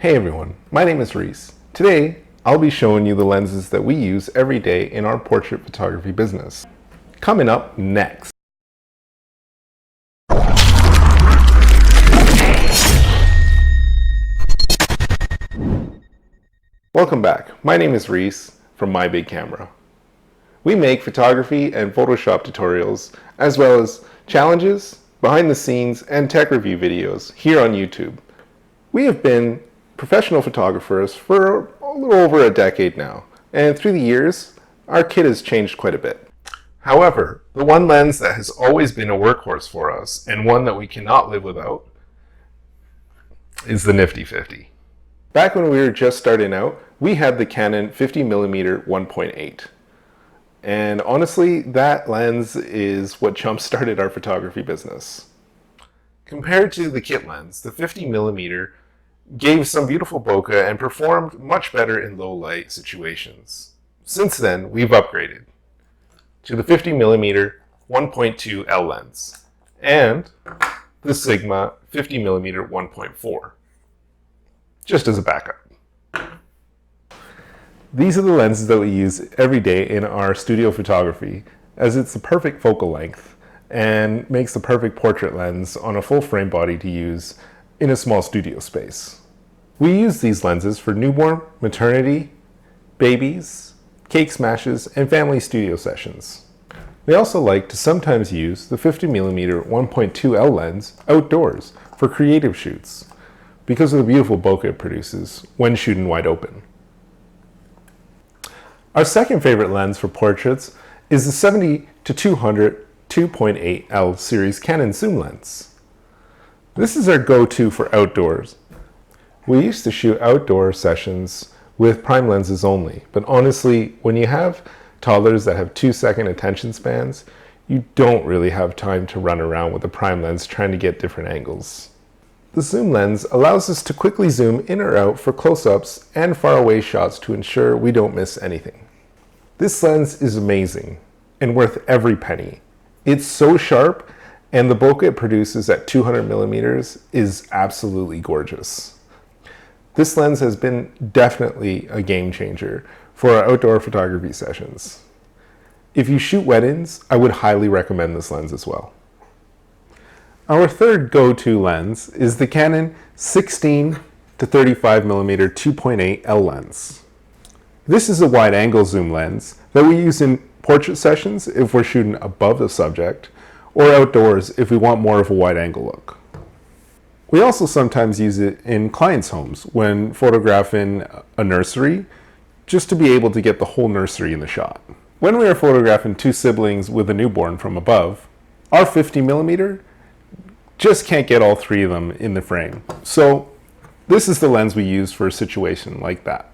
Hey everyone, my name is Reese. Today, I'll be showing you the lenses that we use every day in our portrait photography business. Coming up next. Welcome back. My name is Reese from My Big Camera. We make photography and Photoshop tutorials, as well as challenges, behind the scenes, and tech review videos here on YouTube. We have been professional photographers for a little over a decade now, and through the years, our kit has changed quite a bit. However, the one lens that has always been a workhorse for us, and one that we cannot live without, is the nifty 50. Back when we were just starting out, we had the Canon 50mm 1.8. And honestly, that lens is what jump-started our photography business. Compared to the kit lens, the 50mm gave some beautiful bokeh and performed much better in low light situations. Since then, we've upgraded to the 50mm 1.2 L lens and the Sigma 50mm 1.4, just as a backup. These are the lenses that we use every day in our studio photography, as it's the perfect focal length and makes the perfect portrait lens on a full frame body to use in a small studio space. We use these lenses for newborn, maternity, babies, cake smashes, and family studio sessions. We also like to sometimes use the 50mm 1.2 L lens outdoors for creative shoots because of the beautiful bokeh it produces when shooting wide open. Our second favorite lens for portraits is the 70-200 2.8 L series Canon zoom lens. This is our go-to for outdoors. We used to shoot outdoor sessions with prime lenses only, but honestly, when you have toddlers that have 2-second attention spans, you don't really have time to run around with a prime lens trying to get different angles. The zoom lens allows us to quickly zoom in or out for close-ups and far-away shots to ensure we don't miss anything. This lens is amazing and worth every penny. It's so sharp, and the bokeh it produces at 200mm is absolutely gorgeous. This lens has been definitely a game changer for our outdoor photography sessions. If you shoot weddings, I would highly recommend this lens as well. Our third go-to lens is the Canon 16-35mm 2.8 L lens. This is a wide-angle zoom lens that we use in portrait sessions if we're shooting above the subject, or outdoors if we want more of a wide-angle look. We also sometimes use it in clients' homes when photographing a nursery, just to be able to get the whole nursery in the shot. When we are photographing two siblings with a newborn from above, our 50mm just can't get all three of them in the frame. So this is the lens we use for a situation like that.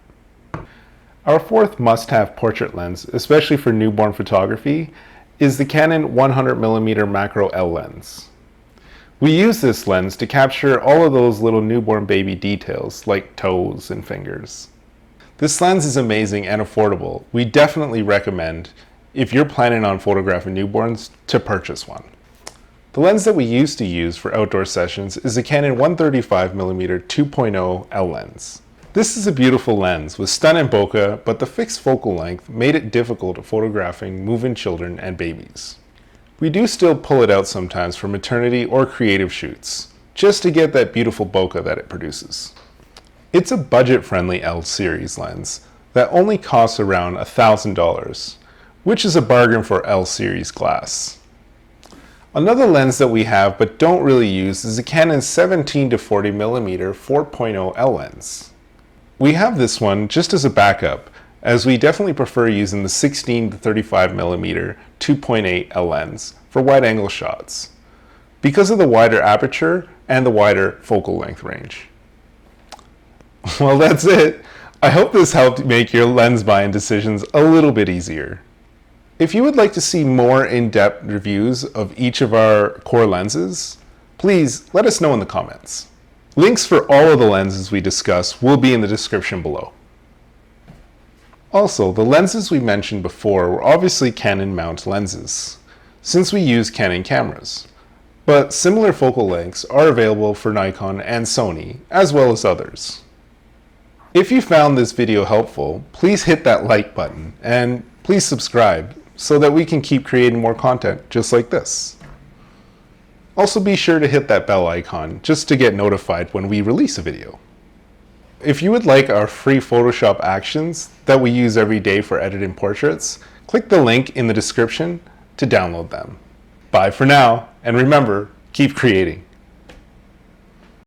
Our fourth must-have portrait lens, especially for newborn photography, is the Canon 100mm macro L lens. We use this lens to capture all of those little newborn baby details like toes and fingers. This lens is amazing and affordable. We definitely recommend, if you're planning on photographing newborns, to purchase one. The lens that we used to use for outdoor sessions is the Canon 135mm 2.0 L lens. This is a beautiful lens with stunning bokeh, but the fixed focal length made it difficult at photographing moving children and babies. We do still pull it out sometimes for maternity or creative shoots, just to get that beautiful bokeh that it produces. It's a budget-friendly L series lens that only costs around $1,000, which is a bargain for L series glass. Another lens that we have but don't really use is the Canon 17-40mm 4.0 L lens. We have this one just as a backup, as we definitely prefer using the 16-35mm 2.8 L lens for wide-angle shots, because of the wider aperture and the wider focal length range. Well, that's it. I hope this helped make your lens buying decisions a little bit easier. If you would like to see more in-depth reviews of each of our core lenses, please let us know in the comments. Links for all of the lenses we discuss will be in the description below. Also, the lenses we mentioned before were obviously Canon mount lenses, since we use Canon cameras. But similar focal lengths are available for Nikon and Sony, as well as others. If you found this video helpful, please hit that like button and please subscribe so that we can keep creating more content just like this. Also be sure to hit that bell icon just to get notified when we release a video. If you would like our free Photoshop actions that we use every day for editing portraits, click the link in the description to download them. Bye for now, and remember, keep creating.